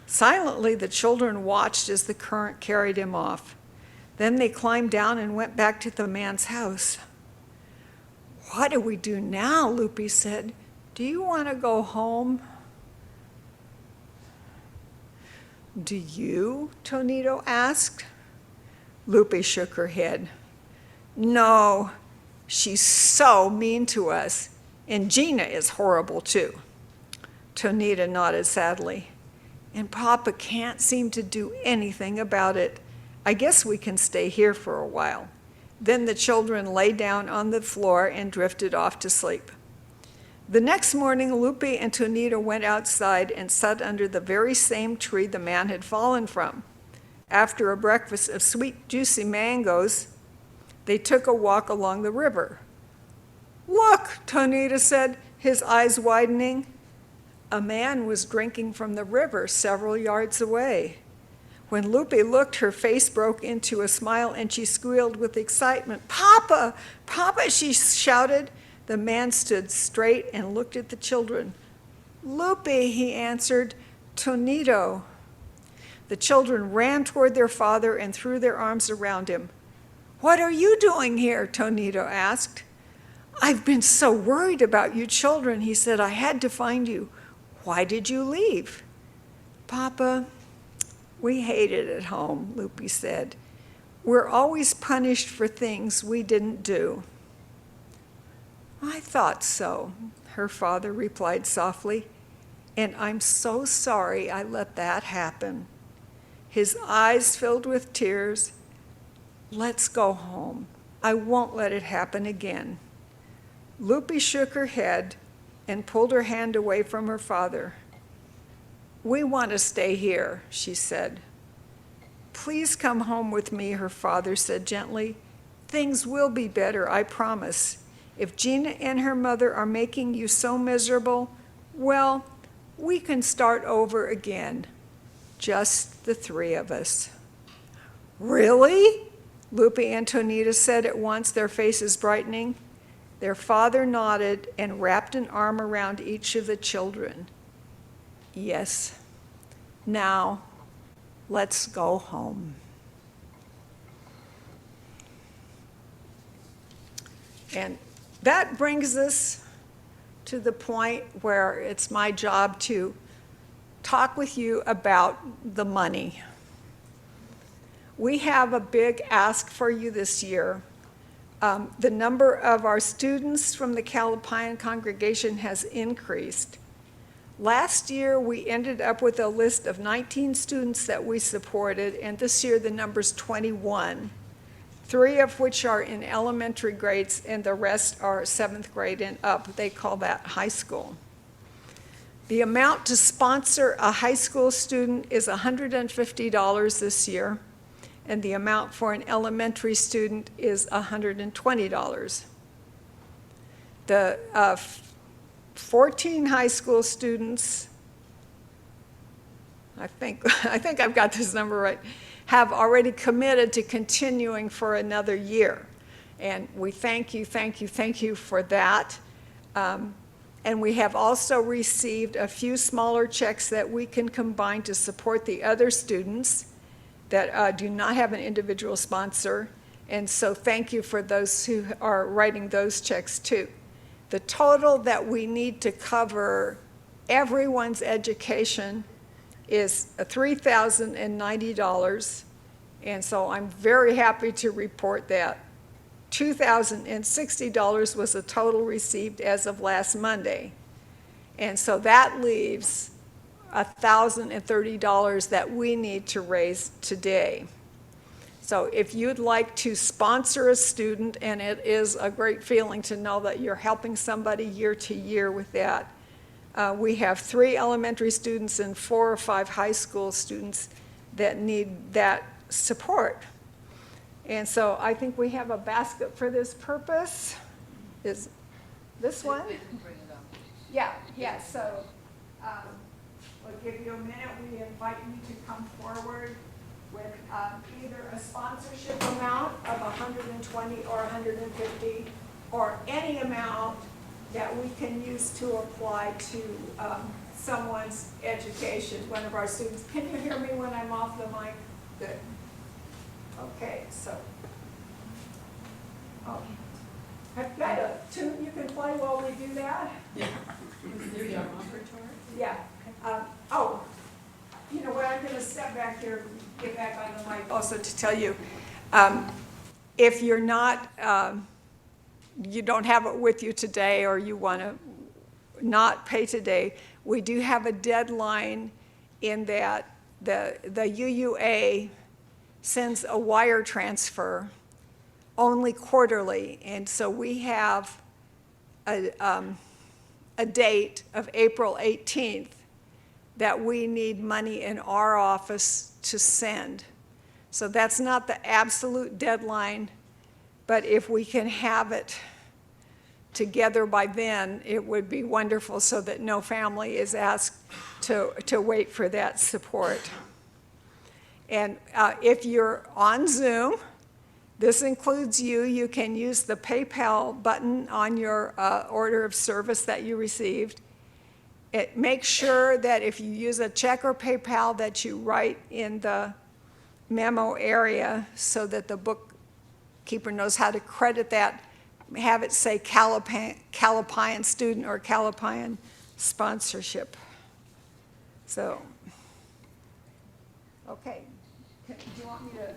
Speaker 4: Silently, the children watched as the current carried him off. Then they climbed down and went back to the man's house. "What do we do now?" Lupe said. "Do you want to go home?" "Do you?" Tonito asked. Lupe shook her head. "No, she's so mean to us, and Gina is horrible too." Tonita nodded sadly. "And Papa can't seem to do anything about it. I guess we can stay here for a while." Then the children lay down on the floor and drifted off to sleep. The next morning, Lupe and Tonita went outside and sat under the very same tree the man had fallen from. After a breakfast of sweet, juicy mangoes, they took a walk along the river. "Look," Tonita said, his eyes widening. A man was drinking from the river several yards away. When Lupe looked, her face broke into a smile and she squealed with excitement. "Papa! Papa!" she shouted. The man stood straight and looked at the children. "Lupe," he answered. "Tonito." The children ran toward their father and threw their arms around him. "What are you doing here?" Tonito asked. "I've been so worried about you children," he said. "I had to find you. Why did you leave?" "Papa, we hate it at home," Lupe said. "We're always punished for things we didn't do." "I thought so," her father replied softly, "and I'm so sorry I let that happen." His eyes filled with tears. "Let's go home. I won't let it happen again." Lupe shook her head and pulled her hand away from her father. "We want to stay here," she said. "Please come home with me," her father said gently. "Things will be better, I promise. If Gina and her mother are making you so miserable, well, we can start over again. Just the three of us." "Really?" Lupe and Tonita said at once, their faces brightening. Their father nodded and wrapped an arm around each of the children. "Yes. Now, let's go home." And that brings us to the point where it's my job to talk with you about the money. We have a big ask for you this year. The number of our students from the Calapayan congregation has increased. Last year, we ended up with a list of 19 students that we supported, and this year the number's 21, 3 of which are in elementary grades, and the rest are 7th grade and up. They call that high school. The amount to sponsor a high school student is $150 this year, and the amount for an elementary student is $120. The 14 high school students, I think I've got this number right, have already committed to continuing for another year. And we thank you for that. And we have also received a few smaller checks that we can combine to support the other students that do not have an individual sponsor. And so thank you for those who are writing those checks too. The total that we need to cover everyone's education is $3,090. And so I'm very happy to report that $2,060 was the total received as of last Monday. And so that leaves $1,030 that we need to raise today. So if you'd like to sponsor a student, and it is a great feeling to know that you're helping somebody year to year with that, we have 3 elementary students and 4 or 5 high school students that need that support. And so I think we have a basket for this purpose. This one? Yeah, yeah, so we'll give you a minute. We invite you to come forward with either a sponsorship amount of 120 or 150, or any amount that we can use to apply to someone's education, one of our students. Can you hear me when I'm off the mic? Good. Okay, so. Oh. I've got a tune you can play while we do that? Yeah. Yeah. Oh, you know what, I'm gonna step back here, get back on the mic also to tell you, if you're not, you don't have it with you today, or you wanna not pay today, we do have a deadline in that the UUA sends a wire transfer only quarterly, and so we have a date of April 18th that we need money in our office to send. So that's not the absolute deadline, but if we can have it together by then, it would be wonderful, so that no family is asked to wait for that support. And if you're on Zoom, this includes you. You can use the PayPal button on your order of service that you received. Make sure that if you use a check or PayPal, that you write in the memo area so that the bookkeeper knows how to credit that. Have it say Calapayan student or Calapayan sponsorship. So, okay. Do you want me to?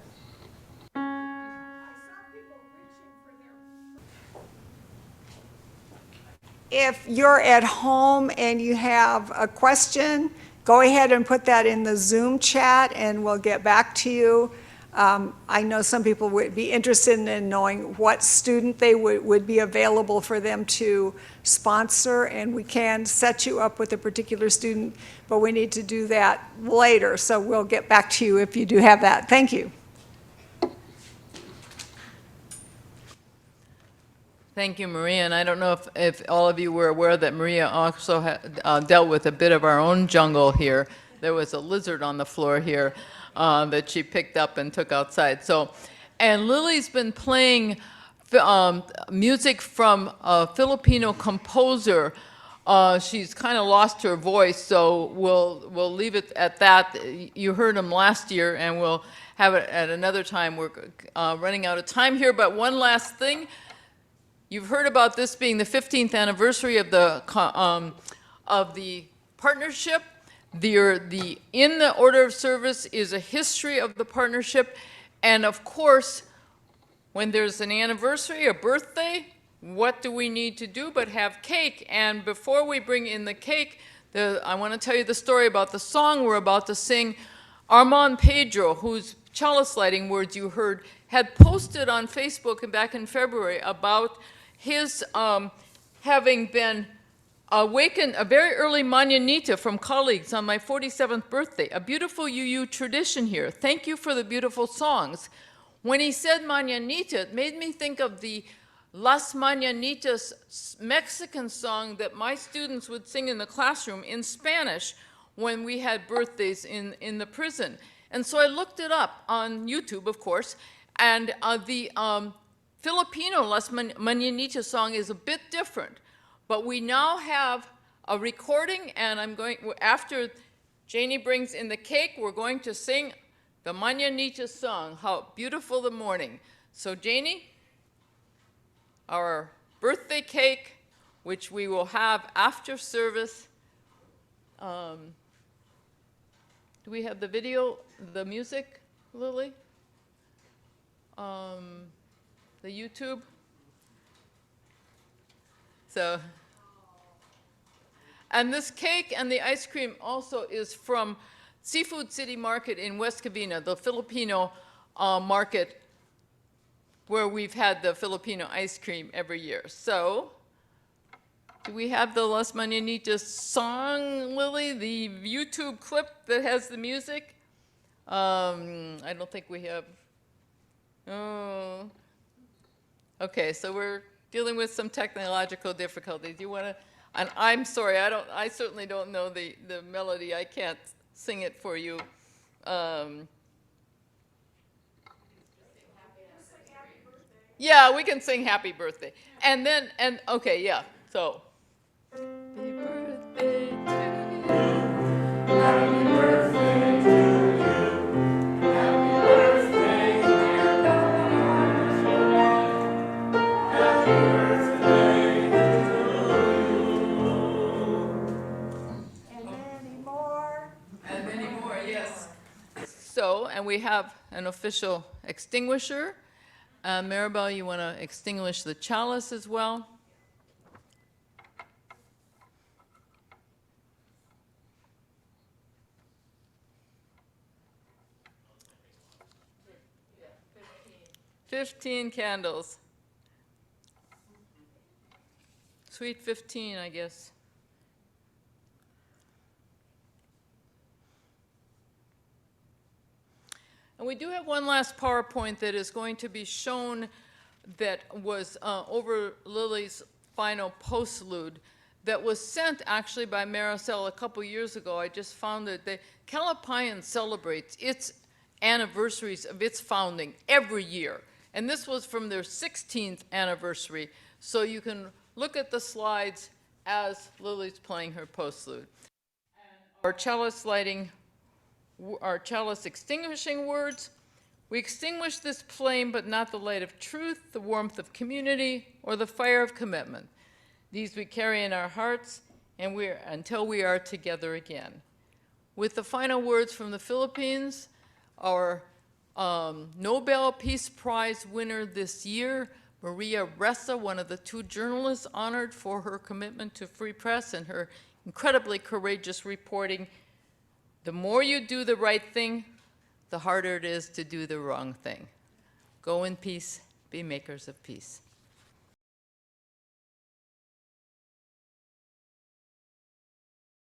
Speaker 4: If you're at home and you have a question, go ahead and put that in the Zoom chat and we'll get back to you. I know some people would be interested in knowing what student they would be available for them to sponsor, and we can set you up with a particular student, but we need to do that later, so we'll get back to you if you do have that. Thank you.
Speaker 2: Thank you, Maria. And I don't know if all of you were aware that Maria also dealt with a bit of our own jungle here. There was a lizard on the floor here that she picked up and took outside. So, and Lily's been playing music from a Filipino composer. She's kind of lost her voice, so we'll leave it at that. You heard him last year, and we'll have it at another time. We're running out of time here, but one last thing. You've heard about this being the 15th anniversary of the partnership. In the order of service is a history of the partnership, and of course, when there's an anniversary, a birthday, what do we need to do but have cake? And before we bring in the cake, I want to tell you the story about the song we're about to sing. Armand Pedro, whose cello sliding words you heard, had posted on Facebook and back in February about his having been awakened a very early mañanita from colleagues on my 47th birthday, a beautiful UU tradition here. Thank you for the beautiful songs. When he said mañanita, it made me think of the Las Mañanitas Mexican song that my students would sing in the classroom in Spanish when we had birthdays in the prison. And so I looked it up on YouTube, of course, and the Filipino Las Mañanitas song is a bit different, but we now have a recording, and after Janie brings in the cake, we're going to sing the Mañanita song, How Beautiful the Morning. So Janie, our birthday cake, which we will have after service. Do we have the video, the music, Lily? The YouTube. So, and this cake and the ice cream also is from Seafood City Market in West Covina, the Filipino market where we've had the Filipino ice cream every year. So, do we have the Las Mañanitas song, Lily, the YouTube clip that has the music? I don't think we have. Oh. Okay, so we're dealing with some technological difficulties. You want to, and I'm sorry, I certainly don't know the melody. I can't sing it for you. Yeah, we can sing happy birthday. And then, okay, yeah, so. Happy birthday to you. Happy birthday to you. Happy birthday, dear God. Happy birthday
Speaker 4: And many more.
Speaker 2: and many more, yes. So, and we have an official extinguisher. Maribel, you want to extinguish the chalice as well? Yeah, 15 candles. Sweet 15, I guess. And we do have one last PowerPoint that is going to be shown that was over Lily's final postlude that was sent actually by Maricel a couple years ago. I just found it. The Calapayan celebrates its anniversaries of its founding every year. And this was from their 16th anniversary. So you can look at the slides as Lily's playing her postlude. Our chalice lighting, our chalice extinguishing words. We extinguish this flame, but not the light of truth, the warmth of community, or the fire of commitment. These we carry in our hearts and until we are together again. With the final words from the Philippines, our Nobel Peace Prize winner this year, Maria Ressa, one of the 2 journalists honored for her commitment to free press and her incredibly courageous reporting. The more you do the right thing, the harder it is to do the wrong thing. Go in peace, be makers of peace.